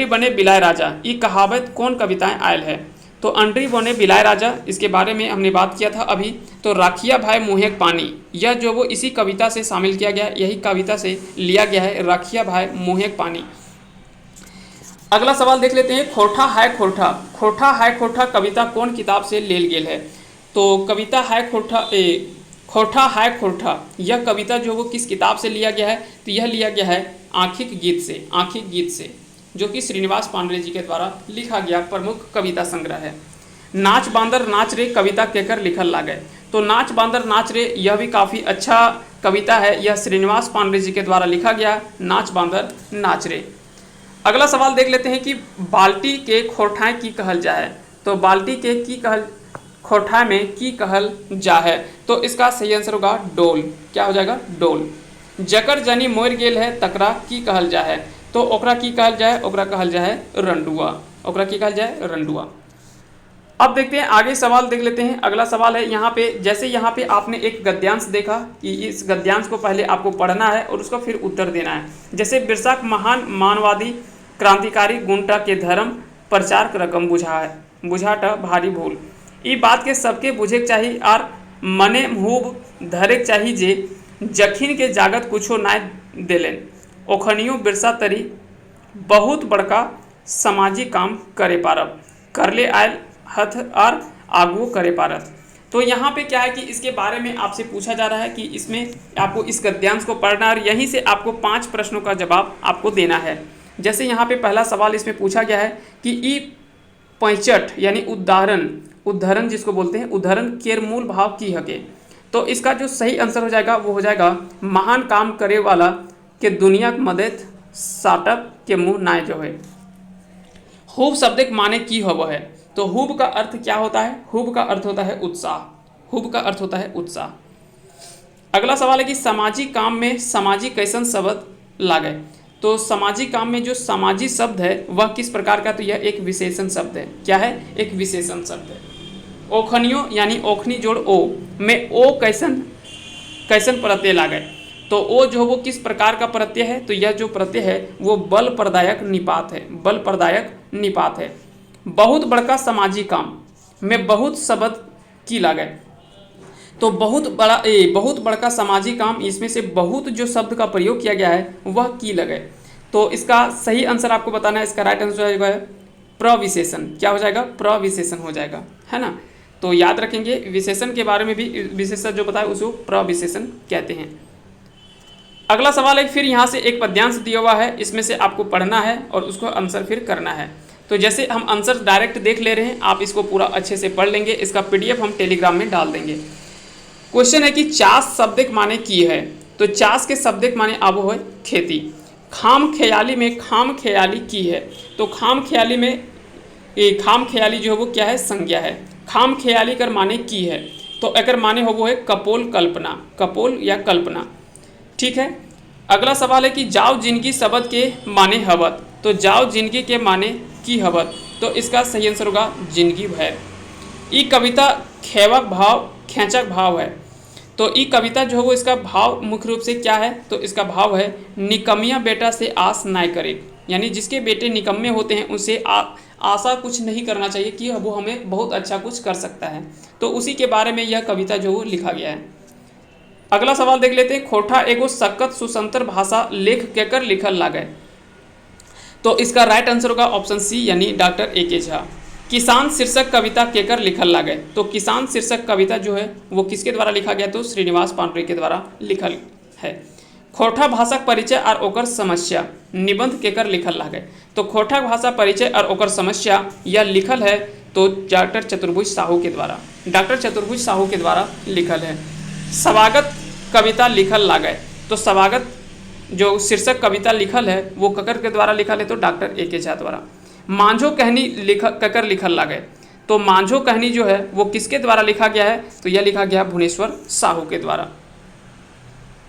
बने बिलाय राजा, ई कहावत कौन कविताएं आयल है। तो अंडरी बोने बिलाय राजा, इसके बारे में हमने बात किया था अभी। तो राखिया भाई मुहेक पानी, यह जो वो इसी कविता से शामिल किया गया, यही कविता से लिया गया है, राखिया भाई मुहेक पानी। अगला सवाल देख लेते हैं, खोठा हाय खोठा, खोठा हाय खोठा कविता कौन किताब से लेल गेल है। तो कविता हाय खोठा खोठा हाय खोठा, यह कविता जो वो किस किताब से लिया गया है, तो यह लिया गया है आंखिक गीत से, आंखिक गीत से, जो कि श्रीनिवास पांडे जी के द्वारा लिखा गया प्रमुख कविता संग्रह है। नाच बांदर नाच रे कविता केकर लिखल लागे, तो नाच बांदर नाच रे यह भी काफ़ी अच्छा कविता है, यह श्रीनिवास पांडे जी के द्वारा लिखा गया नाच बांदर नाच रे। अगला सवाल देख लेते हैं कि बाल्टी के खोठाएँ की कहल जाए, तो बाल्टी के की कहल खोठा में की कहल जा है, तो इसका सही आंसर होगा डोल। क्या हो जाएगा, डोल। जकर जनी मोर गेल है तकरा की कहल जा है, तो ओकरा की कहल जाए, ओकरा कहल जाए रंडुआ, ओकरा की कहल जाए रंडुआ। अब देखते हैं आगे सवाल देख लेते हैं। अगला सवाल है यहाँ पे, जैसे यहाँ पे आपने एक गद्यांश देखा कि इस गद्यांश को पहले आपको पढ़ना है और उसका फिर उत्तर देना है। जैसे बिरसा महान मानवादी क्रांतिकारी गुंटा के धर्म प्रचार रकम बुझाट भारी भूल, ई बात के सबके बुझे चाहिए और मने मुँह धरे चाहिए जे जखिन के जागत कुछो ना दिलेन, ओखनियो बिरसा तरी बहुत बड़का सामाजिक काम करे पारब, करले आयल हथ और आगू करे पारत। तो यहाँ पे क्या है कि इसके बारे में आपसे पूछा जा रहा है कि इसमें आपको इस गद्यांश को पढ़ना और यहीं से आपको 5 प्रश्नों का जवाब आपको देना है। जैसे यहाँ पे पहला सवाल इसमें पूछा गया है कि ई पैंचट यानी उदाहरण जिसको बोलते हैं, उदाहरण केर मूल भाव की हके, तो इसका जो सही आंसर हो जाएगा वो हो जाएगा महान काम करे वाला के दुनिया मदद साटक के मुँह नाय जो है। खूब शब्द माने की हव है, तो हुब का अर्थ क्या होता है, हुब का अर्थ होता है उत्साह, हुब का अर्थ होता है उत्साह। अगला सवाल है कि सामाजिक काम में सामाजिक कैसन शब्द लागे, तो सामाजिक काम में जो सामाजिक शब्द है वह किस प्रकार का, तो यह एक विशेषण शब्द है। क्या है, एक विशेषण शब्द है। ओखनियो यानी ओखनी जोड़ ओ में ओ कैसन प्रत्यय लागे, तो ओ जो वो किस प्रकार का प्रत्यय है, तो यह जो प्रत्यय है वो बल प्रदायक निपात है, बल प्रदायक निपात है। बहुत बड़का सामाजिक काम में बहुत शब्द की लागे, तो बहुत बड़का सामाजिक काम, इसमें से बहुत जो शब्द का प्रयोग किया गया है वह की लगे, तो इसका सही आंसर आपको बताना है। इसका राइट आंसर हो जाएगा प्रविशेषण। क्या हो जाएगा, प्रविशेषण हो जाएगा, है ना। तो याद रखेंगे विशेषण के बारे में भी, विशेषण जो बताए उसको प्रविशेषण कहते हैं। अगला सवाल है, फिर यहाँ से एक पद्यांश दिया हुआ है, इसमें से आपको पढ़ना है और उसको आंसर फिर करना है। तो जैसे हम आंसर डायरेक्ट देख ले रहे हैं, आप इसको पूरा अच्छे से पढ़ लेंगे। इसका PDF हम टेलीग्राम में डाल देंगे। क्वेश्चन है कि चास शब्दिक माने की है, तो चास के शब्दिक माने अब हो खेती। खाम ख्याली में खाम ख्याली की है, तो खाम ख्याली में खाम ख्याली जो है वो क्या है, संज्ञा है। खाम ख्याली कर माने की है, तो अगर माने हो वो है कपोल कल्पना, कपोल या कल्पना। ठीक है। अगला सवाल है कि जाओ जिंदगी शब्द के माने हवत, तो जाओ जिंदगी के माने की हवत, तो इसका सही आंसर होगा जिंदगी भर। ई कविता खेचक भाव है, तो ई कविता जो है वो इसका भाव मुख्य रूप से क्या है, तो इसका भाव है निकम्मिया बेटा से आस ना करे, यानी जिसके बेटे निकम्मे होते हैं उनसे आशा कुछ नहीं करना चाहिए कि वो हमें बहुत अच्छा कुछ कर सकता है, तो उसी के बारे में यह कविता जो वो लिखा गया है। अगला सवाल देख लेते हैं, खोठा एगो सकत सुसंतर भाषा लेख केकर लिखल लागे, तो इसका राइट आंसर होगा ऑप्शन सी यानी डॉक्टर A.K. झा। किसान शीर्षक कविता केकर लिखल लागे, तो किसान शीर्षक कविता जो है वो किसके द्वारा लिखा गया, तो श्रीनिवास पांडे के द्वारा लिखल है। खोठा भाषाक परिचय और ओकर समस्या निबंध केकर लिखल लागे, तो खोठा भाषा परिचय और ओकर समस्या यह लिखल है तो डॉक्टर चतुर्भुज साहू के द्वारा, डॉक्टर चतुर्भुज साहू के द्वारा लिखल है। स्वागत कविता लिखल लागे, तो स्वागत जो शीर्षक कविता लिखल है वो ककर के द्वारा लिखल है, तो डॉक्टर A.K. झा द्वारा। मांझो कहनी ककर लिखल लागे, तो मांझो कहनी जो है वो किसके द्वारा लिखा गया है, तो यह लिखा गया भुवनेश्वर साहू के द्वारा।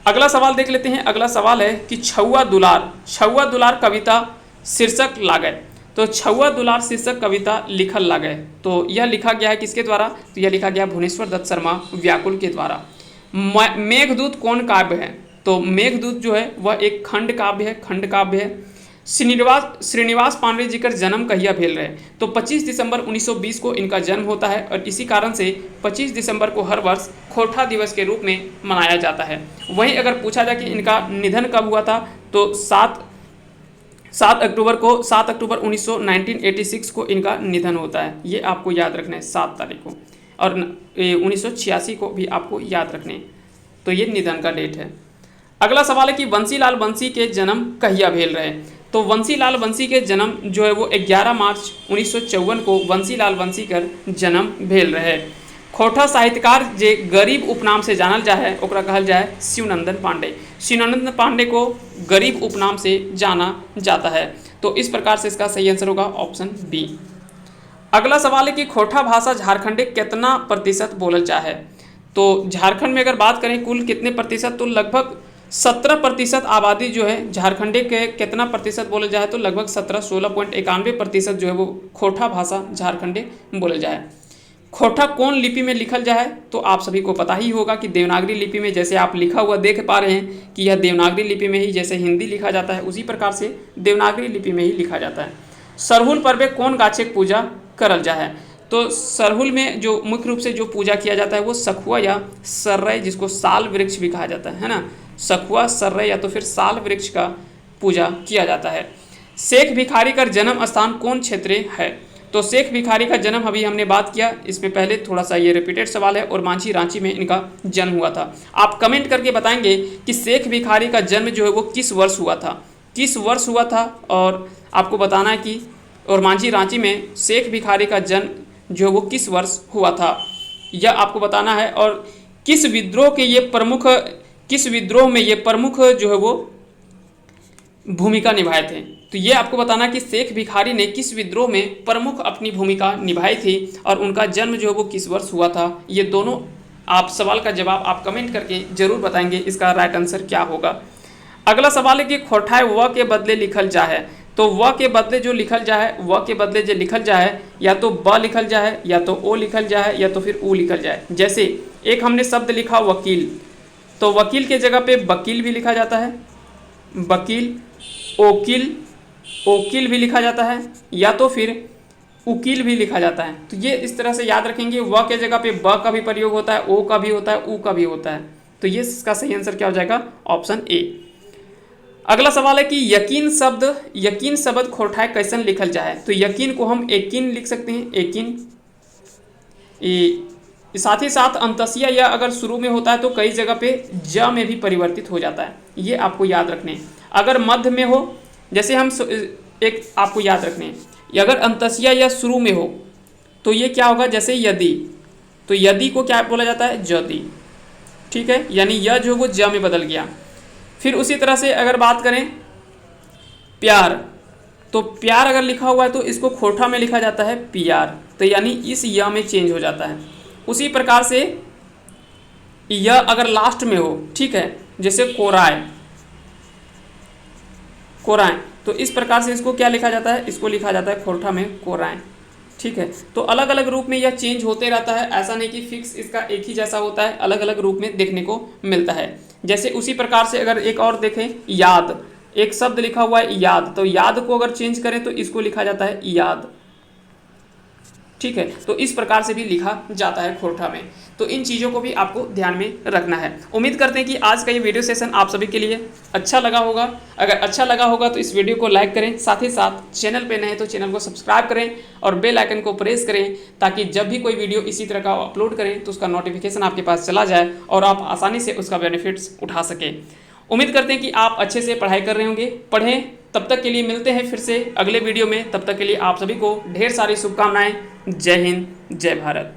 अगला सवाल देख लेते हैं। अगला सवाल है कि छुआ दुलार कविता शीर्षक लागे, तो छुआ दुलार शीर्षक कविता लिखल लागे, तो यह लिखा गया है किसके द्वारा, तो यह लिखा गया भुवनेश्वर दत्त शर्मा व्याकुल के द्वारा। मेघदूत कौन काव्य है, तो मेघदूत जो है वह एक खंड काव्य है, श्रीनिवास पांडे जी का जन्म कहिया भेल रहे, तो 25 दिसंबर 1920 को इनका जन्म होता है और इसी कारण से 25 दिसंबर को हर वर्ष खोटा दिवस के रूप में मनाया जाता है। वहीं अगर पूछा जाए कि इनका निधन कब हुआ था, तो 7 अक्टूबर 1986 को इनका निधन होता है। ये आपको याद रखना है 7 तारीख को, और 1986 को भी आपको याद रखने हैं। तो ये निधन का डेट है। अगला सवाल है कि बंसीलाल बंसी के जन्म कहिया भेल रहे, तो बंसीलाल बंसी के जन्म जो है वो 11 मार्च 1954 को बंसीलाल बंसी कर जन्म भेल रहे। खोटा साहित्यकार जे गरीब उपनाम से जानल जा है ओकरा कहल जाए शिवनंदन पांडे। शिवनंदन पांडे को गरीब उपनाम से जाना जाता है। तो इस प्रकार से इसका सही आंसर होगा ऑप्शन बी। अगला सवाल है कि खोटा भाषा झारखंडे कितना प्रतिशत बोलल जा है, तो झारखंड में अगर बात करें कुल कितने प्रतिशत, तो लगभग 17% आबादी जो है झारखंडे के कितना प्रतिशत बोले जाए, तो लगभग 16.91% जो है वो खोटा भाषा झारखंडे बोले जाए। खोटा कौन लिपि में लिखल जाए, तो आप सभी को पता ही होगा कि देवनागरी लिपि में, जैसे आप लिखा हुआ देख पा रहे हैं कि यह देवनागरी लिपि में ही जैसे हिंदी लिखा जाता है उसी प्रकार से देवनागरी लिपि में ही लिखा जाता है। सरहुल पर्व कौन गाछेक पूजा करल जाए, तो सरहुल में जो मुख्य रूप से जो पूजा किया जाता है वो सखुआ या सर्रय, जिसको साल वृक्ष भी कहा जाता है ना, सखुआ सर्रय या तो फिर साल वृक्ष का पूजा किया जाता है। शेख भिखारी का जन्म स्थान कौन क्षेत्र है, तो शेख भिखारी का जन्म अभी हमने बात किया, इसमें पहले थोड़ा सा ये रिपीटेड सवाल है, और मांझी रांची में इनका जन्म हुआ था। आप कमेंट करके बताएंगे कि शेख भिखारी का जन्म जो है वो किस वर्ष हुआ था, किस वर्ष हुआ था, और आपको बताना है कि और मांझी रांची में शेख भिखारी का जन्म जो है वो किस वर्ष हुआ था, यह आपको बताना है। और किस विद्रोह में ये प्रमुख जो है वो भूमिका निभाए थे, तो ये आपको बताना कि शेख भिखारी ने किस विद्रोह में प्रमुख अपनी भूमिका निभाई थी और उनका जन्म जो है वो किस वर्ष हुआ था। ये दोनों आप सवाल का जवाब आप कमेंट करके जरूर बताएंगे, इसका राइट आंसर क्या होगा। अगला सवाल है कि खोठाए व के बदले लिखल जा है, तो व के बदले जो लिखल जा है, व के बदले जो लिखल जा है या तो ब लिखल जा है या तो ओ लिखल जा है या तो फिर ऊ लिखल जाए। जैसे एक हमने शब्द लिखा वकील, तो वकील के जगह पे वकील भी लिखा जाता है, वकील, ओकील भी लिखा जाता है, या तो फिर उकील भी लिखा जाता है। तो ये इस तरह से याद रखेंगे, व के जगह पे ब का भी प्रयोग होता है, ओ का भी होता है, ऊ का भी होता है। तो ये इसका सही आंसर क्या हो जाएगा, ऑप्शन ए। अगला सवाल है कि यकीन शब्द खोटाए कैसन लिखल जाए, तो यकीन को हम एकीन लिख सकते हैं, एकीन। साथ ही साथ अंतसिया या अगर शुरू में होता है तो कई जगह पे ज में भी परिवर्तित हो जाता है, ये आपको याद रखने। अगर मध्य में हो, जैसे हम एक आपको याद रखने, अगर अंतसिया या शुरू में हो तो ये क्या होगा, जैसे यदि, तो यदि को क्या बोला जाता है, जदि, ठीक है, यानी यह जो वो ज में बदल गया। फिर उसी तरह से अगर बात करें प्यार, तो प्यार अगर लिखा हुआ है तो इसको खोटा में लिखा जाता है पियार, तो यानी इस य में चेंज हो जाता है। उसी प्रकार से यह अगर लास्ट में हो, ठीक है, जैसे कोराय, तो इस प्रकार से इसको क्या लिखा जाता है, इसको लिखा जाता है खोटा में कोराय, ठीक है। तो अलग अलग रूप में यह चेंज होते रहता है, ऐसा नहीं कि फिक्स इसका एक ही जैसा होता है, अलग अलग रूप में देखने को मिलता है। जैसे उसी प्रकार से अगर एक और देखें, याद, एक शब्द लिखा हुआ है याद, तो याद को अगर चेंज करें तो इसको लिखा जाता है याद, ठीक है। तो इस प्रकार से भी लिखा जाता है खोटा में। तो इन चीज़ों को भी आपको ध्यान में रखना है। उम्मीद करते हैं कि आज का ये वीडियो सेशन आप सभी के लिए अच्छा लगा होगा। अगर अच्छा लगा होगा तो इस वीडियो को लाइक करें, साथ ही साथ चैनल पे नए हैं तो चैनल को सब्सक्राइब करें और बेल आइकन को प्रेस करें, ताकि जब भी कोई वीडियो इसी तरह का अपलोड करें तो उसका नोटिफिकेशन आपके पास चला जाए और आप आसानी से उसका बेनिफिट्स उठा सकें। उम्मीद करते हैं कि आप अच्छे से पढ़ाई कर रहे होंगे। पढ़ें, तब तक के लिए मिलते हैं फिर से अगले वीडियो में। तब तक के लिए आप सभी को ढेर सारी शुभकामनाएं। जय हिंद, जय भारत।